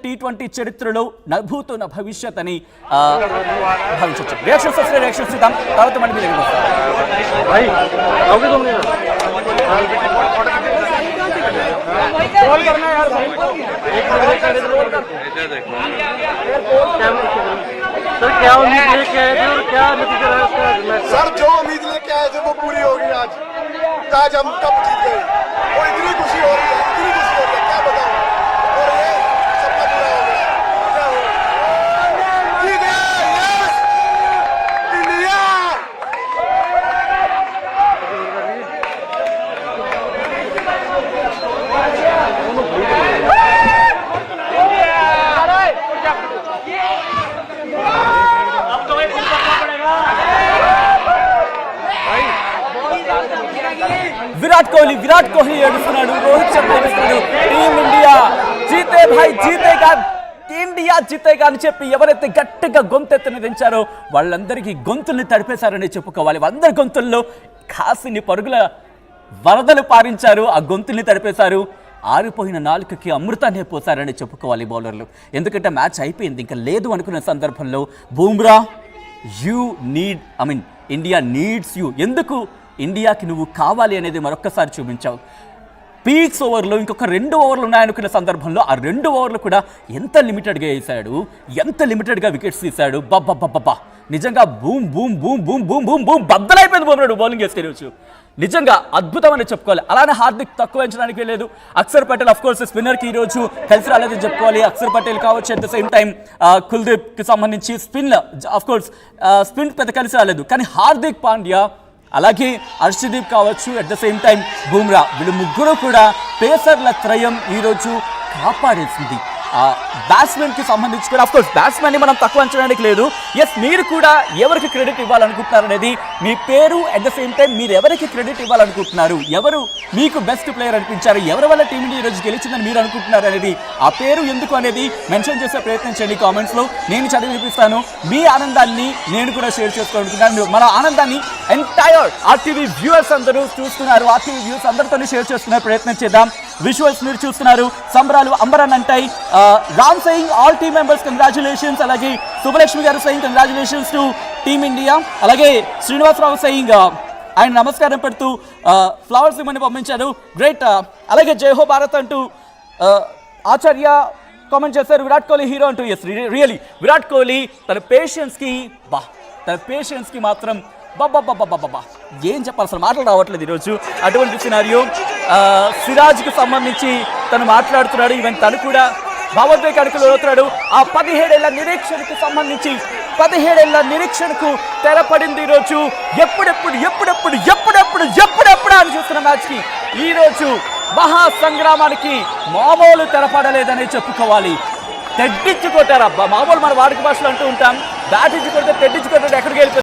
T20 చరిత్రలో నభూతున్న భవిష్యత్ అని భావించవచ్చు. రియాక్షన్స్ వస్తే రియాక్షన్స్ ఇద్దాం, తర్వాత మళ్ళీ మీరు क्या उम्मीद लेके आए थे और क्या नतीजा रहा? सर जो उम्मीद लेके आए थे वो पूरी होगी आज हम कब जीत गए। वो इतनी खुशी हो रही है, इतनी खुशी हो रही है, क्या बताऊं। और ये सपना पूरा हो गया, क्या हो जीत गए, यस इंडिया। विराट कोहली ఏడుస్తున్నాడు, రోహిత్ శర్మ ఏడుస్తున్నాడు. టీమ్ ఇండియా జీతే భాయ్ జీతేగా, ఇండియా జీతేగా అని చెప్పి ఎవరైతే గట్టిగా గొంతెత్తుని దించారో వాళ్ళందరికీ గొంతుల్ని తడిపేశారని చెప్పుకోవాలి. అందరి గొంతుల్లో కాసిని పరుగుల వరదలు పారించారు, ఆ గొంతుల్ని తడిపేశారు. ఆరిపోయిన నాలుకకి అమృతాన్ని పోసారని చెప్పుకోవాలి బౌలర్లు. ఎందుకంటే మ్యాచ్ అయిపోయింది, ఇంకా లేదు అనుకున్న సందర్భంలో బూమ్రా ఇండియా నీడ్స్ యూ, ఎందుకు ఇండియాకి నువ్వు కావాలి అనేది మరొక్కసారి చూపించావు. పీక్స్ ఓవర్లో ఇంకొక 2 ఓవర్లు ఉన్నాయనుకున్న సందర్భంలో ఆ 2 ఓవర్లు కూడా ఎంత లిమిటెడ్గా వేశాడు, ఎంత లిమిటెడ్గా వికెట్స్ తీశాడు. బాబ్బా నిజంగా boom boom boom boom boom boom boom బద్దలైపోయింది బూమ్రాడు బౌలింగ్ వేసుకెళ్ళవచ్చు. నిజంగా అద్భుతం అని చెప్పుకోవాలి. అలానే హార్దిక్ తక్కువ ఎంచడానికి లేదు. అక్షర్ పటేల్ అఫ్ కోర్స్ స్పిన్నర్కి ఈరోజు కలిసి రాలేదని చెప్పుకోవాలి. అక్షర్ పటేల్ కావచ్చు, అట్ ద సేమ్ టైం కుల్దీప్కి సంబంధించి స్పిన్ అఫ్ కోర్స్ స్పిన్ పెద్ద కలిసి రాలేదు. కానీ హార్దిక్ పాండ్యా అలాగే హర్షదీప్ కావచ్చు, at the same time Bumrah, వీళ్ళు ముగ్గురు కూడా పేసర్ల త్రయం ఈరోజు కాపాడేసింది. బ్యాట్స్మెన్కి సంబంధించి కూడా అఫ్కోర్స్ బ్యాట్స్మెన్ని మనం తక్కువ అంచడానికి లేదు. ఎస్, మీరు కూడా ఎవరికి క్రెడిట్ ఇవ్వాలనుకుంటున్నారు అనేది మీ పేరు, అట్ ద సేమ్ టైం మీరు ఎవరికి క్రెడిట్ ఇవ్వాలనుకుంటున్నారు, ఎవరు మీకు బెస్ట్ ప్లేయర్ అనిపించారు, ఎవరి వల్ల టీమిండియా ఈరోజు గెలిచిందని మీరు అనుకుంటున్నారు అనేది, ఆ పేరు ఎందుకు అనేది మెన్షన్ చేసే ప్రయత్నం చేయండి కామెంట్స్లో. నేను చదివి వినిపిస్తాను. మీ ఆనందాన్ని నేను కూడా షేర్ చేసుకోవాలనుకుంటున్నాను. మన ఆనందాన్ని ఎంటైర్ ఆర్టీవీ వ్యూవర్స్ అందరూ చూస్తున్నారు, ఆర్టీవీ వ్యూవర్స్ అందరితో షేర్ చేసుకునే ప్రయత్నం చేద్దాం. విజువల్స్ మీరు చూస్తున్నారు, సంబరాలు అంబరాన్ అంటాయి. Ram saying all team members congratulations, అలాగే సుబ్బలక్ష్మి గారు saying congratulations to team India, అలాగే శ్రీనివాసరావు సెయింగ్ ఆయన నమస్కారం పెడుతూ ఫ్లవర్స్ ఇమ్మని పంపించారు. గ్రేట్. అలాగే జై హో భారత్ అంటూ ఆచార్య కామెంట్ చేశారు. విరాట్ కోహ్లీ హీరో అంటూ. ఎస్, రియలీ విరాట్ కోహ్లీ తన పేషెన్స్కి మాత్రం బాబా ఏం చెప్పాలి, అసలు మాటలు రావట్లేదు ఈరోజు. అటువంటి సినారియో. సిరాజ్కి సంబంధించి తను మాట్లాడుతున్నాడు. ఈవెన్ తను కూడా భావోద్వేగానికి లోనవుతున్నాడు. ఆ 17 ఏళ్ల నిరీక్షణకు సంబంధించి 17 ఏళ్ల నిరీక్షణకు తెరపడింది ఈరోజు. ఎప్పుడెప్పుడు అని చూస్తున్న మ్యాచ్కి ఈరోజు మహాసంగ్రామానికి మామూలు తెరపడలేదని చెప్పుకోవాలి. తెడ్డించుకోటారా, మామూలు మన వాడికి భాషలో అంటూ ఉంటాం, బ్యాట్ ఇచ్చి కొడితే తెడ్డించుకోవడం ఎక్కడికి వెళ్ళిపోతుంది.